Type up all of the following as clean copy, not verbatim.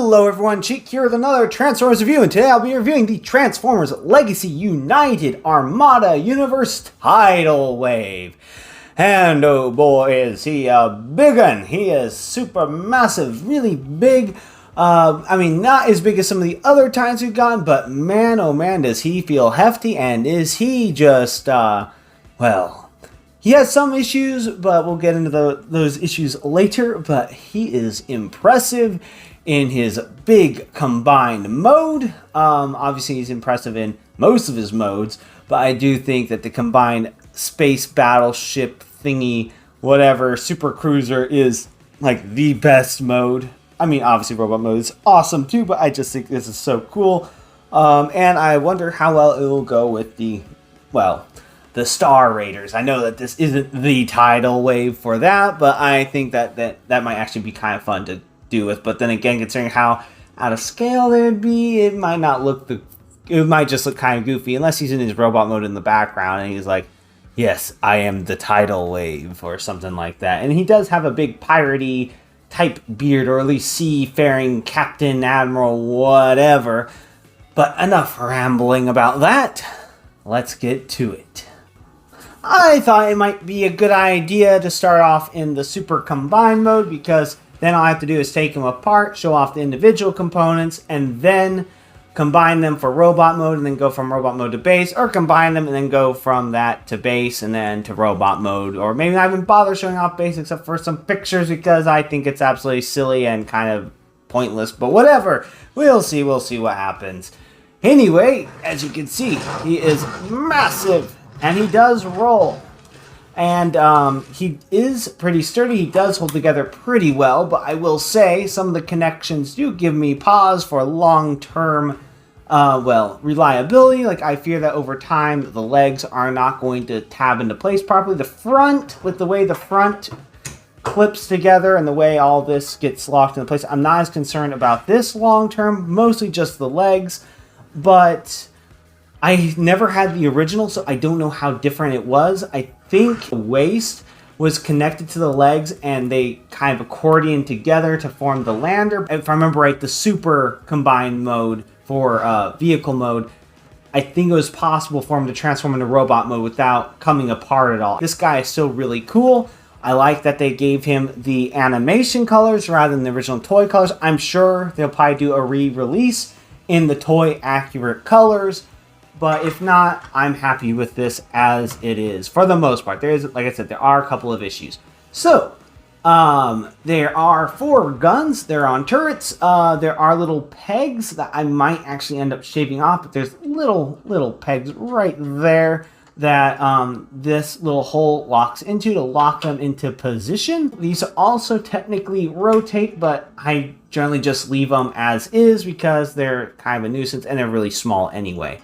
Hello everyone, Cheek here with another Transformers review, and today I'll be reviewing the Transformers Legacy United Armada Universe Tidal Wave. And oh boy, is he a big one. He is super massive, really big. I mean, not as big as some of the other times we've gotten, but man, oh man, does he feel hefty, and is he just, well... He has some issues, but we'll get into those issues later, but he is impressive in his big combined mode. Obviously, he's impressive in most of his modes, but I do think that the combined space battleship thingy, whatever, super cruiser is like the best mode. I mean, obviously, robot mode is awesome too, but I just think this is so cool. And I wonder how well it will go with the Star Raiders. I know that this isn't the tidal wave for that, but I think that might actually be kind of fun to do with. But then again, considering how out of scale they would be, it might not look it might just look kind of goofy unless he's in his robot mode in the background and he's like, yes, I am the tidal wave or something like that. And he does have a big piratey type beard, or at least seafaring captain, admiral, whatever. But enough rambling about that. Let's get to it. I thought it might be a good idea to start off in the super combined mode, because then all I have to do is take them apart, show off the individual components, and then combine them for robot mode, and then go from robot mode to base, or combine them and then go from that to base and then to robot mode, or maybe not even bother showing off base except for some pictures, because I think it's absolutely silly and kind of pointless, but whatever. We'll see what happens. Anyway, as you can see, he is massive. And he does roll. And he is pretty sturdy. He does hold together pretty well. But I will say, some of the connections do give me pause for long-term, reliability. Like, I fear that over time, the legs are not going to tab into place properly. The front, with the way the front clips together and the way all this gets locked into place, I'm not as concerned about this long-term. Mostly just the legs. But I never had the original, so I don't know how different it was. I think the waist was connected to the legs, and they kind of accordion together to form the lander. If I remember right, the super combined mode for vehicle mode, I think it was possible for him to transform into robot mode without coming apart at all. This guy is still really cool. I like that they gave him the animation colors rather than the original toy colors. I'm sure they'll probably do a re-release in the toy accurate colors. But if not, I'm happy with this as it is. For the most part, there is, like I said, there are a couple of issues. So, there are 4 guns. They're on turrets. There are little pegs that I might actually end up shaving off. But there's little pegs right there that this little hole locks into to lock them into position. These also technically rotate, but I generally just leave them as is because they're kind of a nuisance and they're really small anyway.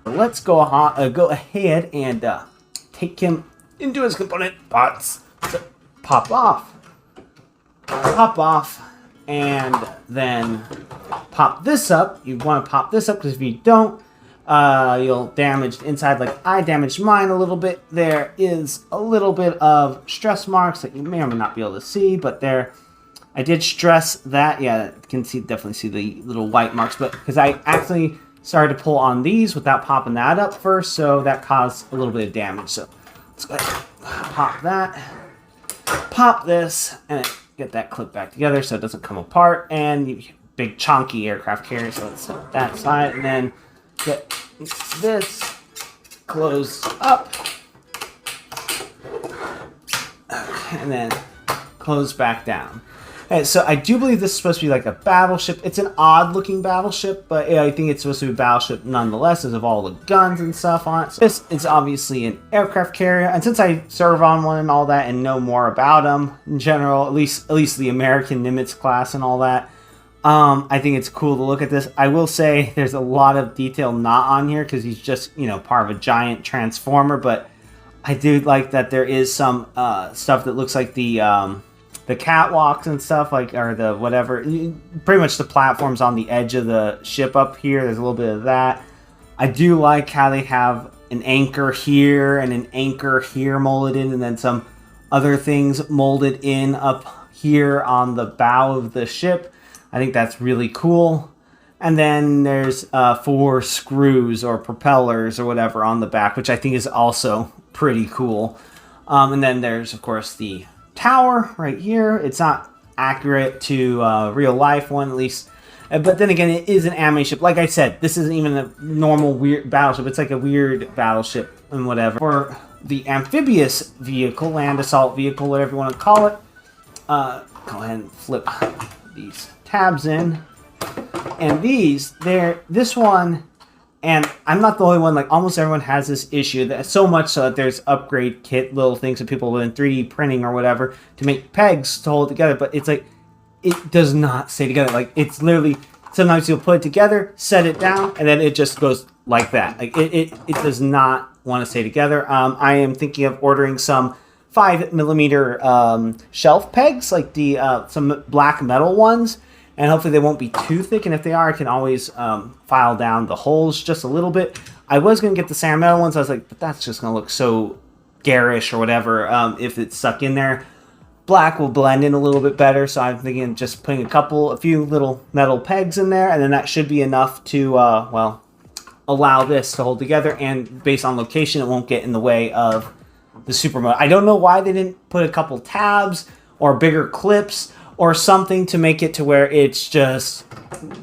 Let's go ahead and take him into his component parts. So, pop off, and then pop this up. You want to pop this up because if you don't, you'll damage the inside like I damaged mine a little bit. There is a little bit of stress marks that you may or may not be able to see, but there, I did stress that. Yeah, you can definitely see the little white marks, but because I actually started to pull on these without popping that up first, so that caused a little bit of damage. So let's go ahead and pop that, pop this, and get that clip back together so it doesn't come apart. And big chunky aircraft carrier, so let's set that side, and then get this closed up, and then close back down. Okay, so I do believe this is supposed to be like a battleship. It's an odd looking battleship, but I think it's supposed to be a battleship nonetheless, because of all the guns and stuff on it. So this is obviously an aircraft carrier, and since I serve on one and all that and know more about them in general, at least the American Nimitz class and all that, I think it's cool to look at this. I will say there's a lot of detail not on here because he's just, part of a giant transformer, but I do like that there is some stuff that looks like the catwalks and stuff, like, or the whatever, pretty much the platforms on the edge of the ship up here. There's a little bit of that. I do like how they have an anchor here and an anchor here molded in, and then some other things molded in up here on the bow of the ship. I think that's really cool. And then there's 4 screws or propellers or whatever on the back, which I think is also pretty cool. And then there's, of course, the tower right here. It's not accurate to real life one, at least. But then again, it is an anime ship. Like I said, this isn't even a normal weird battleship. It's like a weird battleship and whatever. For the amphibious vehicle, land assault vehicle, whatever you want to call it, go ahead and flip these tabs in. And this one, and I'm not the only one, like almost everyone has this issue, that so much so that there's upgrade kit, little things that people in 3D printing or whatever to make pegs to hold together, but it's like, it does not stay together. Like, it's literally, sometimes you'll put it together, set it down, and then it just goes like that. Like, it does not want to stay together. I am thinking of ordering some 5mm shelf pegs, like the some black metal ones, and hopefully they won't be too thick, and if they are, I can always file down the holes just a little bit. I was going to get the sand metal ones. I was like, but that's just going to look so garish or whatever if it's stuck in there. Black will blend in a little bit better, so I'm thinking just putting a few little metal pegs in there, and then that should be enough to, well, allow this to hold together, and based on location, it won't get in the way of the super mode. I don't know why they didn't put a couple tabs or bigger clips or something to make it to where it's just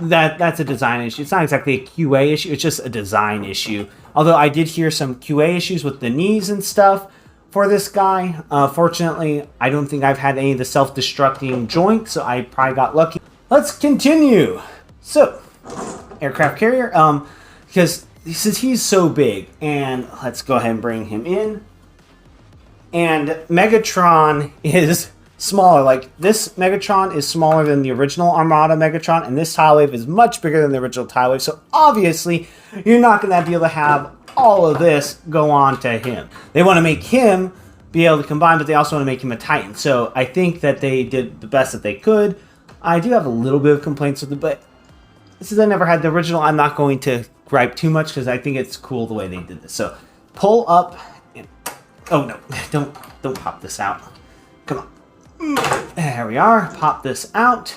that's a design issue. It's not exactly a QA issue, it's just a design issue. Although I did hear some QA issues with the knees and stuff for this guy. Fortunately, I don't think I've had any of the self-destructing joints, so I probably got lucky. Let's continue. So, aircraft carrier, because since he's so big, and let's go ahead and bring him in. And Megatron is smaller. Like, this Megatron is smaller than the original Armada Megatron, and this Tidal Wave is much bigger than the original Tidal Wave, so obviously you're not going to be able to have all of this go on to him. They want to make him be able to combine, but they also want to make him a Titan. So I think that they did the best that they could. I do have a little bit of complaints with it, but since I never had the original, I'm not going to gripe too much because I think it's cool the way they did this. So pull up and, oh no, don't pop this out. Come on. There we are. Pop this out.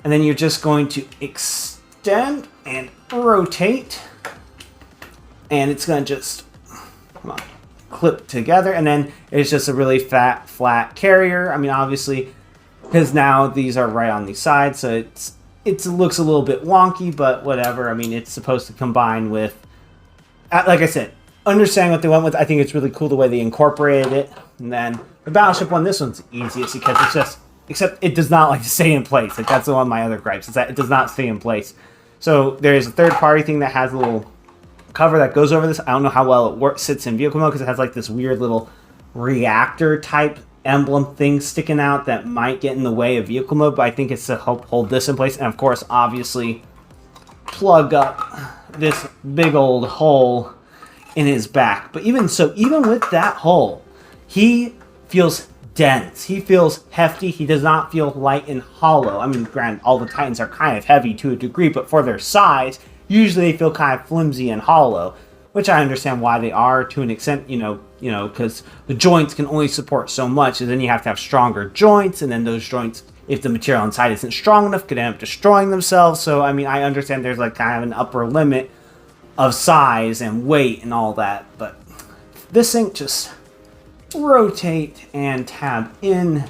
And then you're just going to extend and rotate. And it's going to just, come on, clip together. And then it's just a really flat carrier. I mean, obviously, because now these are right on the side. So it looks a little bit wonky, but whatever. I mean, it's supposed to combine with, like I said, understanding what they went with. I think it's really cool the way they incorporated it. And then the Battleship one, this one's easiest because it's just, except it does not like to stay in place. Like, that's one of my other gripes, is that it does not stay in place. So there's a third-party thing that has a little cover that goes over this. I don't know how well it sits in vehicle mode because it has like this weird little reactor type emblem thing sticking out that might get in the way of vehicle mode, but I think it's to help hold this in place. And of course, obviously, plug up this big old hole in his back. But even so, even with that hole, he feels dense. He feels hefty. He does not feel light and hollow. I mean, granted, all the Titans are kind of heavy to a degree, but for their size, usually they feel kind of flimsy and hollow, which I understand why they are to an extent, you know, because the joints can only support so much, and then you have to have stronger joints, and then those joints, if the material inside isn't strong enough, could end up destroying themselves. So, I mean, I understand there's like kind of an upper limit of size and weight and all that, but this thing, just rotate and tab in.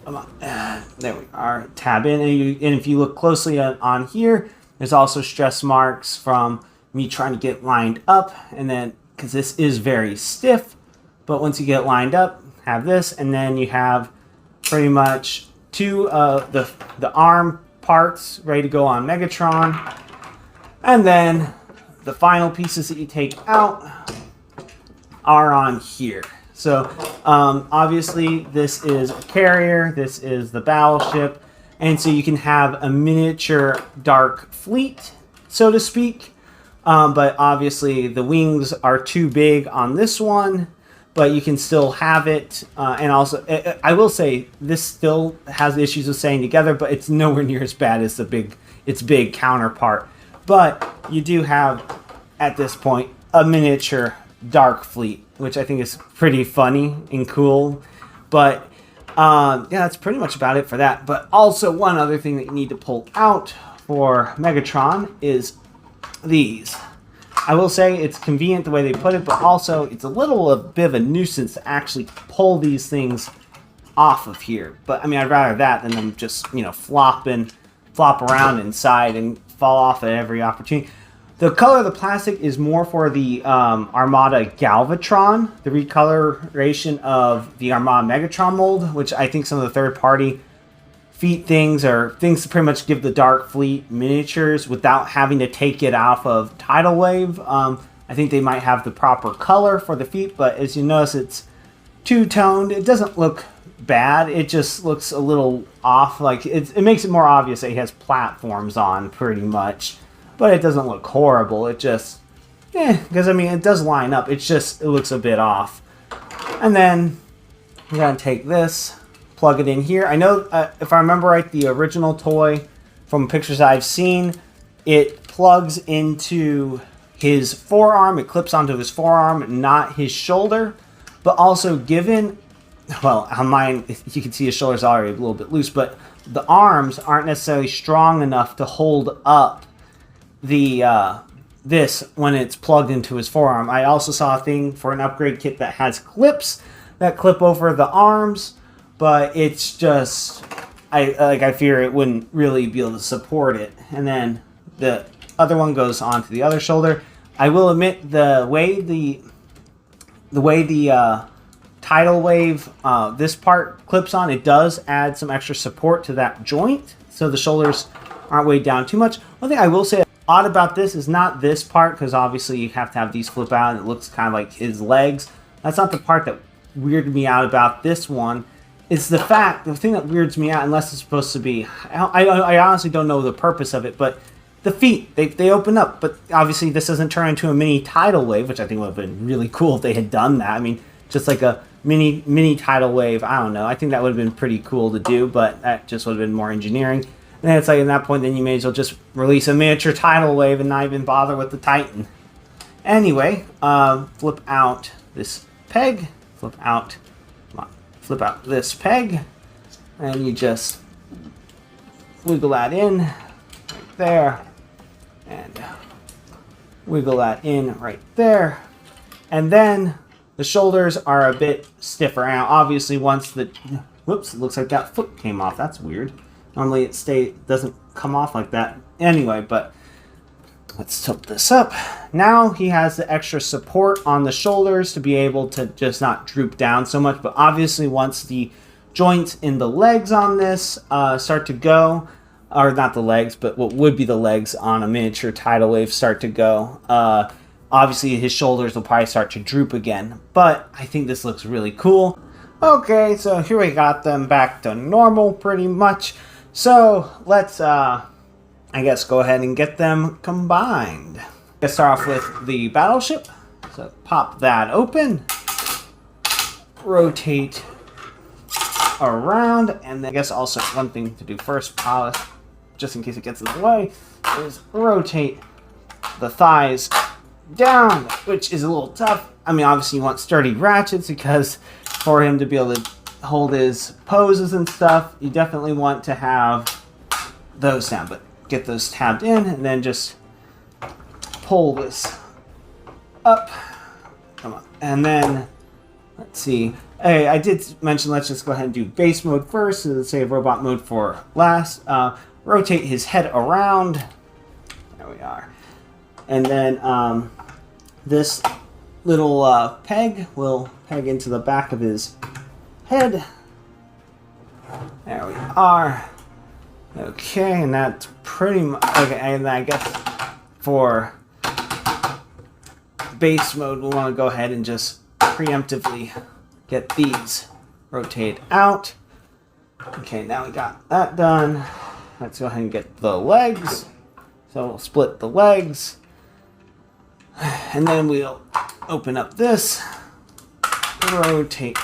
Come on, there we are. Tab in, and if you look closely on here, there's also stress marks from me trying to get lined up, and then because this is very stiff, but once you get lined up, have this, and then you have pretty much two the arm parts ready to go on Megatron, and then the final pieces that you take out are on here. So obviously this is a carrier, this is the battleship, and so you can have a miniature dark fleet, so to speak. But obviously the wings are too big on this one, but you can still have it. And also, I will say, this still has issues with staying together, but it's nowhere near as bad as its big counterpart. But you do have, at this point, a miniature dark fleet, which I think is pretty funny and cool. But Yeah, that's pretty much about it for that. But also one other thing that you need to pull out for Megatron is these. I will say it's convenient the way they put it, but also it's a bit of a nuisance to actually pull these things off of here. But I mean, I'd rather that than them just, flop around inside and fall off at every opportunity. The color of the plastic is more for the Armada Galvatron, the recoloration of the Armada Megatron mold, which I think some of the third-party feet things are things to pretty much give the Dark Fleet miniatures without having to take it off of Tidal Wave. I think they might have the proper color for the feet, but as you notice, it's two-toned. It doesn't look bad. It just looks a little off. Like it makes it more obvious that he has platforms on, pretty much. But it doesn't look horrible. It just, because I mean, it does line up. It looks a bit off. And then I'm going to take this, plug it in here. I know, if I remember right, the original toy from pictures I've seen, it plugs into his forearm. It clips onto his forearm, not his shoulder. But also given, well, on mine, you can see his shoulder's already a little bit loose, but the arms aren't necessarily strong enough to hold up this when it's plugged into his forearm. I also saw a thing for an upgrade kit that has clips that clip over the arms, but it's just I fear it wouldn't really be able to support it. And then the other one goes onto the other shoulder. I will admit the way the Tidal Wave this part clips on, it does add some extra support to that joint, so the shoulders aren't weighed down too much. One thing I will say odd about this is not this part, because obviously you have to have these flip out and it looks kind of like his legs. That's not the part that weirded me out about this one. It's the thing that weirds me out, unless it's supposed to be, I honestly don't know the purpose of it, but the feet, they open up, but obviously this doesn't turn into a mini Tidal Wave, which I think would have been really cool if they had done that. I mean, just like a mini Tidal Wave, I don't know. I think that would have been pretty cool to do, but that just would have been more engineering. And then it's like, at that point, then you may as well just release a miniature Tidal Wave and not even bother with the Titan. Anyway, flip out this peg, flip out this peg, and you just wiggle that in right there, and wiggle that in right there, and then the shoulders are a bit stiffer. Now, obviously, once whoops, it looks like that foot came off. That's weird. Normally it doesn't come off like that. Anyway, but let's tilt this up. Now he has the extra support on the shoulders to be able to just not droop down so much. But obviously once the joints in the legs on this start to go, or not the legs, but what would be the legs on a miniature Tidal Wave start to go, obviously his shoulders will probably start to droop again. But I think this looks really cool. Okay, so here we got them back to normal pretty much. So let's, I guess, go ahead and get them combined. Let's start off with the battleship. So pop that open, rotate around, and then I guess also one thing to do first, just in case it gets in the way, is rotate the thighs down, which is a little tough. I mean, obviously you want sturdy ratchets because for him to be able to hold his poses and stuff, you definitely want to have those down, but get those tabbed in and then just pull this up. Come on. And then let's see. Hey, I did mention let's just go ahead and do base mode first and save robot mode for last. Rotate his head around. There we are. And then this little peg will peg into the back of his head. There we are. Okay, and that's pretty much okay. And I guess for base mode, we'll want to go ahead and just preemptively get these rotate out. Okay, now we got that done. Let's go ahead and get the legs. So we'll split the legs, and then we'll open up this, rotate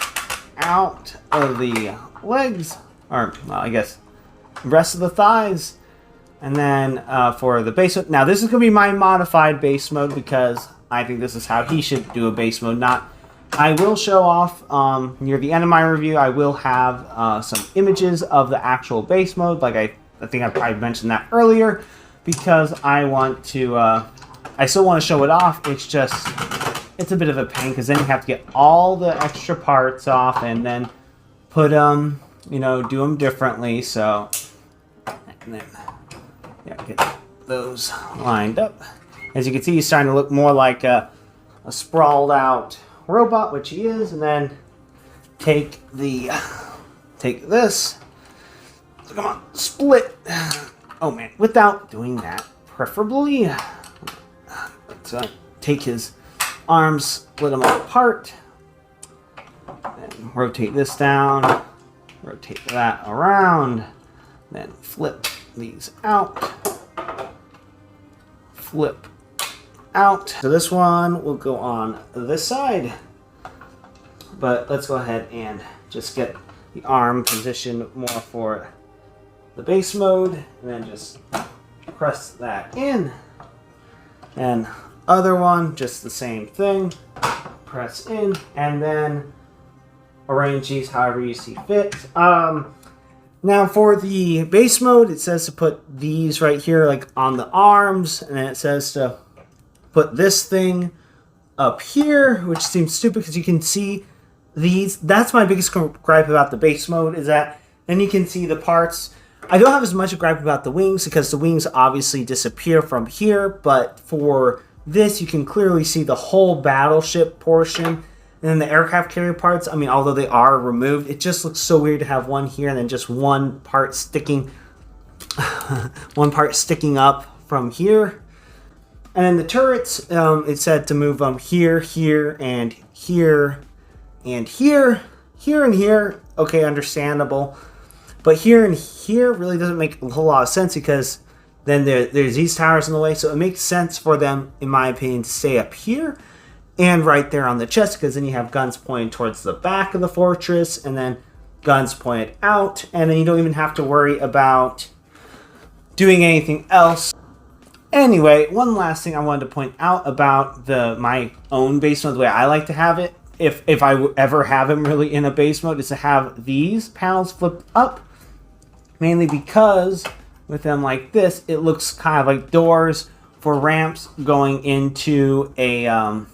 out of the legs, or well, I guess rest of the thighs, and then for the base mode. Now this is going to be my modified base mode because I think this is how he should do a base mode, not I will show off, near the end of my review, I will have some images of the actual base mode. Like I think I probably mentioned that earlier, because I want to, I still want to show it off. It's just, it's a bit of a pain, because then you have to get all the extra parts off and then put them, you know, do them differently. So, and then, yeah, get those lined up. As you can see, he's starting to look more like a sprawled out robot, which he is. And then take this. So come on, split. Oh man, without doing that, preferably. Let's take his arms, split them apart. Then rotate this down. Rotate that around. Then flip these out. Flip out. So this one will go on this side. But let's go ahead and just get the arm positioned more for the base mode. And then just press that in. And other one, just the same thing. Press in. And then arrange these however you see fit. Now for the base mode, it says to put these right here, like on the arms, and then it says to put this thing up here, which seems stupid because you can see these. That's my biggest gripe about the base mode, is that then you can see the parts. I don't have as much a gripe about the wings, because the wings obviously disappear from here, but for this, you can clearly see the whole battleship portion. And then the aircraft carrier parts, I mean, although they are removed, it just looks so weird to have one here and then just one part sticking, one part sticking up from here. And then the turrets, it said to move them here, here, and here, and here, here, and here. Okay, understandable. But here and here really doesn't make a whole lot of sense, because then there's these towers in the way. So it makes sense for them, in my opinion, to stay up here and right there on the chest, because then you have guns pointing towards the back of the fortress, and then guns pointed out, and then you don't even have to worry about doing anything else. Anyway, one last thing I wanted to point out about my own base mode, the way I like to have it, if I ever have him really in a base mode, is to have these panels flipped up, mainly because with them like this, it looks kind of like doors for ramps going into a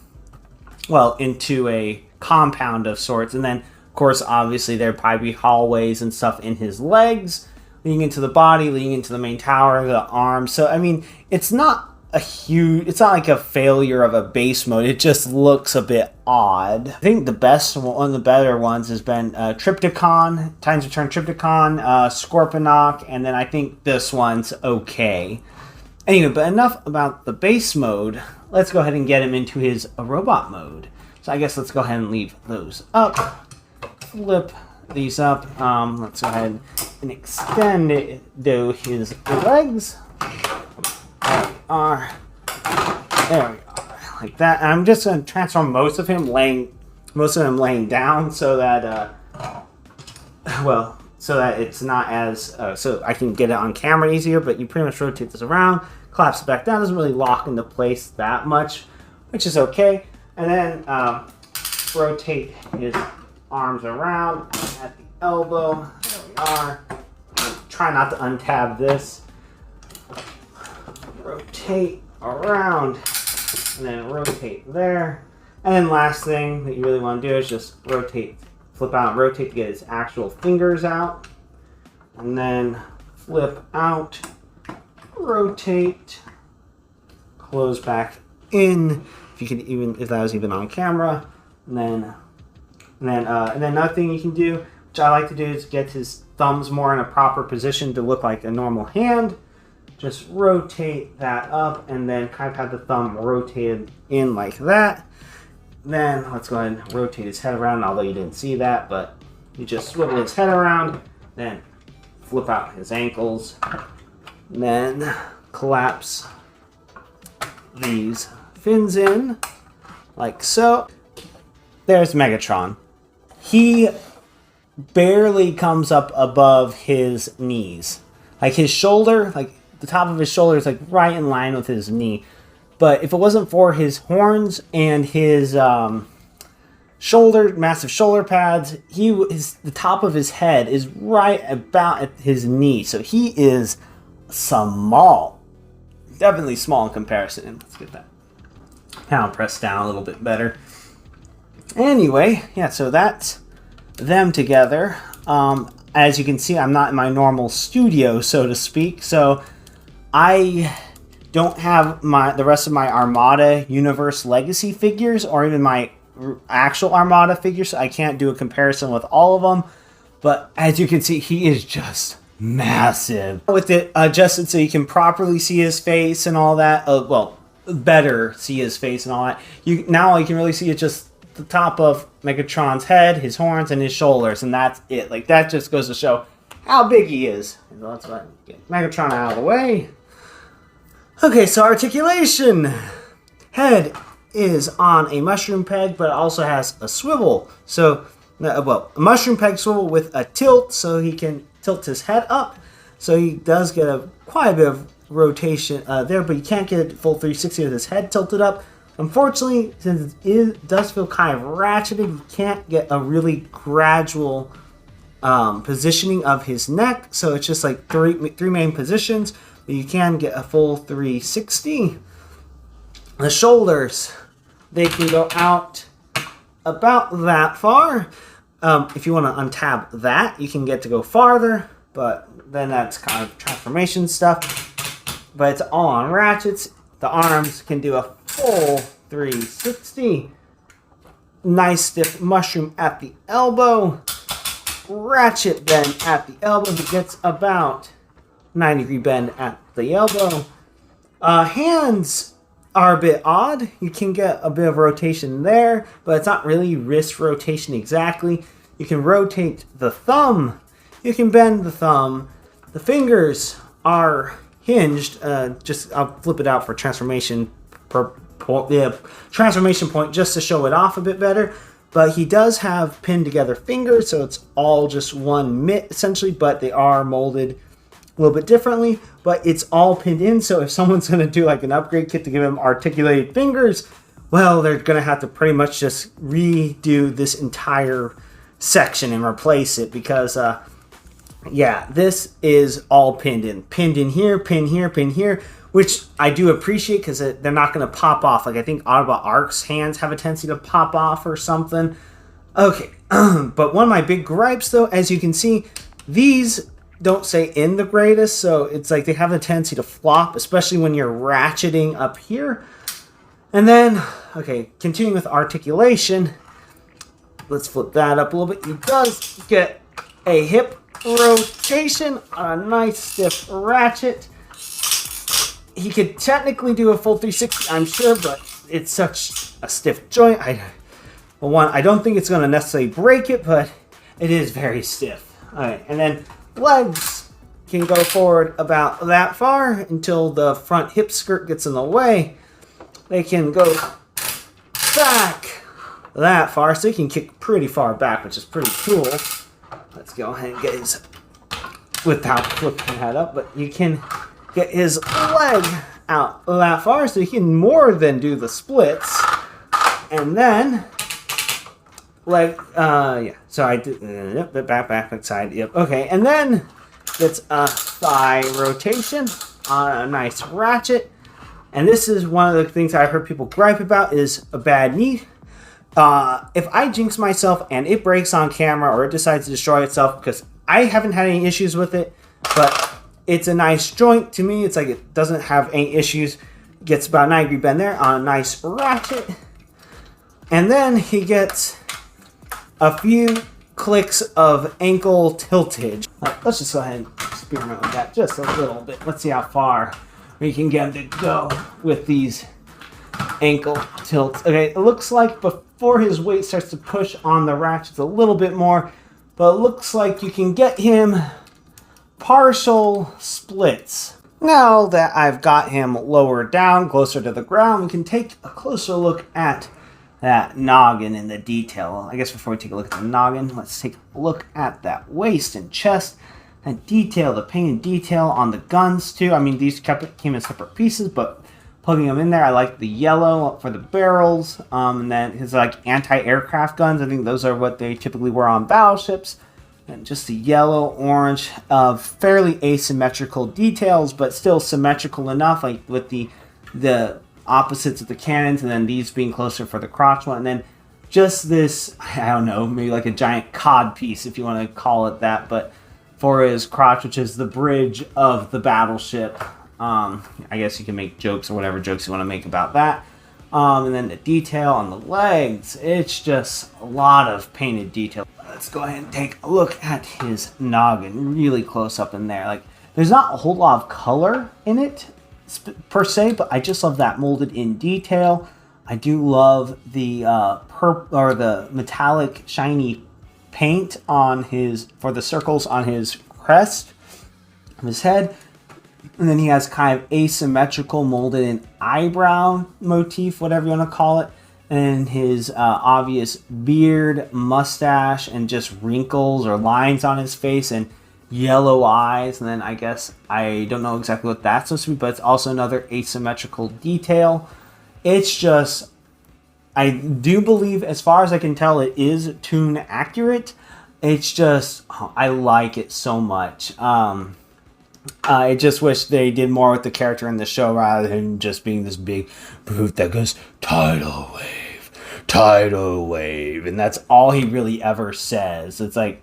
into a compound of sorts. And then, of course, obviously there'd probably be hallways and stuff in his legs, leading into the body, leading into the main tower, the arms. So, I mean, it's not like a failure of a base mode. It just looks a bit odd. I think the best, one of the better ones has been Triptychon, Titan's Return Triptychon, Scorponok, and then I think this one's okay. Anyway, but enough about the base mode. Let's go ahead and get him into his robot mode. So I guess let's go ahead and leave those up. Flip these up. Let's go ahead and extend his legs. There we are. There we are. Like that. And I'm just going to transform most of him laying down, so that so that it's not as, so I can get it on camera easier. But you pretty much rotate this around, collapse it back down. Doesn't really lock into place that much, which is okay. And then rotate his arms around at the elbow. There we are. Try not to untab this. Rotate around, and then rotate there. And then last thing that you really want to do is just rotate, flip out and rotate to get his actual fingers out. And then flip out, rotate, close back in, if that was even on camera. And then another thing you can do, which I like to do, is get his thumbs more in a proper position to look like a normal hand. Just rotate that up, and then kind of have the thumb rotated in like that. Then let's go ahead and rotate his head around, although you didn't see that, but you just swivel his head around, then flip out his ankles, and then collapse these fins in like so. There's Megatron. He barely comes up above his knees. Like his shoulder, like the top of his shoulder is like right in line with his knee. But if it wasn't for his horns and his massive shoulder pads. The top of his head is right about at his knee, so he is small. Definitely small in comparison. Let's get that now pressed down a little bit better. Anyway, yeah, so that's them together. As you can see, I'm not in my normal studio, so to speak, so I don't have the rest of my Armada Universe Legacy figures, or even my actual Armada figures, so I can't do a comparison with all of them. But as you can see, he is just massive. With it adjusted so you can properly see his face and all that, well, better see his face and all that. Now you can really see it just the top of Megatron's head, his horns, and his shoulders, and that's it. Like, that just goes to show how big he is. So let's get Megatron out of the way. Okay, so articulation. Head is on a mushroom peg, but it also has a swivel. So, well, a mushroom peg swivel with a tilt, so he can tilt his head up. So he does get quite a bit of rotation there, but you can't get a full 360 with his head tilted up. Unfortunately, since it does feel kind of ratcheted, you can't get a really gradual positioning of his neck. So it's just like three main positions. But you can get a full 360. The shoulders, they can go out about that far. If you want to untab that, you can get to go farther, but then that's kind of transformation stuff. But it's all on ratchets. The arms can do a full 360. Nice stiff mushroom at the elbow. Ratchet bend at the elbow. He gets about 90-degree bend at the elbow. Hands are a bit odd. You can get a bit of rotation there, but it's not really wrist rotation exactly. You can rotate the thumb. You can bend the thumb. The fingers are hinged. I'll flip it out for transformation transformation point just to show it off a bit better. But he does have pinned together fingers, so it's all just one mitt essentially, but they are molded a little bit differently, but it's all pinned in. So if someone's going to do like an upgrade kit to give him articulated fingers, well, they're going to have to pretty much just redo this entire section and replace it, because yeah, this is all pinned in here, pin here, pin here, which I do appreciate because they're not going to pop off. Like, I think Autobot Ark's hands have a tendency to pop off or something. Okay, but one of my big gripes, though, as you can see, these don't say in the greatest, so it's like they have a tendency to flop, especially when you're ratcheting up here. And then, okay, continuing with articulation, let's flip that up a little bit. He does get a hip rotation on a nice stiff ratchet. He could technically do a full 360, I'm sure, but it's such a stiff joint. Well, one, I don't think it's going to necessarily break it, but it is very stiff. All right, and then legs can go forward about that far until the front hip skirt gets in the way. They can go back that far, so he can kick pretty far back, which is pretty cool. Let's go ahead and get his, without flipping the head up, but you can get his leg out that far, so he can more than do the splits. And then, like, yeah, so I did, back, side, yep, okay. And then gets a thigh rotation on a nice ratchet. And this is one of the things I've heard people gripe about, is a bad knee. If I jinx myself and it breaks on camera, or it decides to destroy itself, because I haven't had any issues with it, but it's a nice joint to me. It's like it doesn't have any issues. Gets about 90-degree bend there on a nice ratchet. And then he gets a few clicks of ankle tiltage. Let's just go ahead and experiment with that just a little bit. Let's see how far we can get him to go with these ankle tilts. Okay, it looks like before his weight starts to push on the ratchets a little bit more, but it looks like you can get him partial splits. Now that I've got him lower down, closer to the ground, we can take a closer look at that noggin and the detail. I guess before we take a look at the noggin, let's take a look at that waist and chest. That detail, the painted detail on the guns too. I mean, these came in separate pieces, but putting them in there. I like the yellow for the barrels, and then his like anti-aircraft guns. I think those are what they typically were on battleships. And just the yellow, orange, fairly asymmetrical details, but still symmetrical enough, like with the opposites of the cannons, and then these being closer for the crotch one, and then just this, I don't know, maybe like a giant cod piece, if you want to call it that, but for his crotch, which is the bridge of the battleship. I guess you can make jokes or whatever jokes you want to make about that. And then the detail on the legs, it's just a lot of painted detail. Let's go ahead and take a look at his noggin really close up in there. Like, there's not a whole lot of color in it per se, but I just love that molded in detail. I do love the the metallic shiny paint on for the circles on his crest of his head. And then he has kind of asymmetrical molded in eyebrow motif, whatever you want to call it. And his obvious beard, mustache, and just wrinkles or lines on his face and yellow eyes. And then I guess, I don't know exactly what that's supposed to be, but it's also another asymmetrical detail. It's just, I do believe, as far as I can tell, it is toon accurate. It's just, I like it so much. I just wish they did more with the character in the show rather than just being this big brute that goes, tidal wave, and that's all he really ever says. It's like,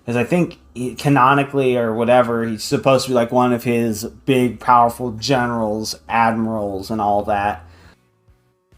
because I think canonically or whatever, he's supposed to be like one of his big, powerful generals, admirals, and all that.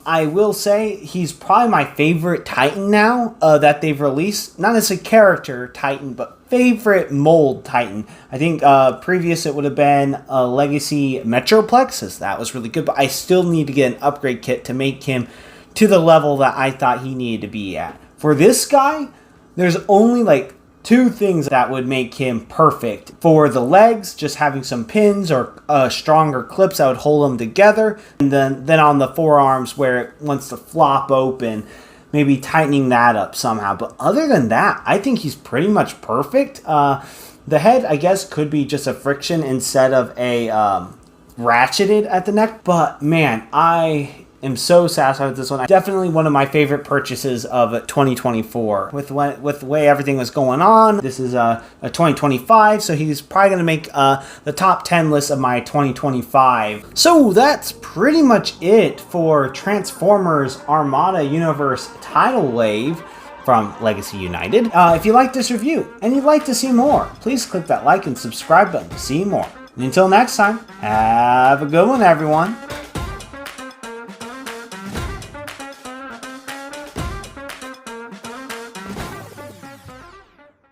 I will say he's probably my favorite Titan now that they've released. Not as a character Titan, but favorite mold Titan. I think previous it would have been a Legacy Metroplex, as that was really good, but I still need to get an upgrade kit to make him to the level that I thought he needed to be at. For this guy, there's only like 2 things that would make him perfect. For the legs, just having some pins or stronger clips that would hold them together. And then on the forearms where it wants to flop open, maybe tightening that up somehow. But other than that, I think he's pretty much perfect. The head, I guess, could be just a friction instead of a ratcheted at the neck. But man, I am so satisfied with this one. Definitely one of my favorite purchases of 2024. With the way everything was going on, this is a 2025, so he's probably going to make the top 10 list of my 2025. So that's pretty much it for Transformers Armada Universe Tidal Wave from Legacy United. If you like this review and you'd like to see more, please click that like and subscribe button to see more. And until next time, have a good one, everyone.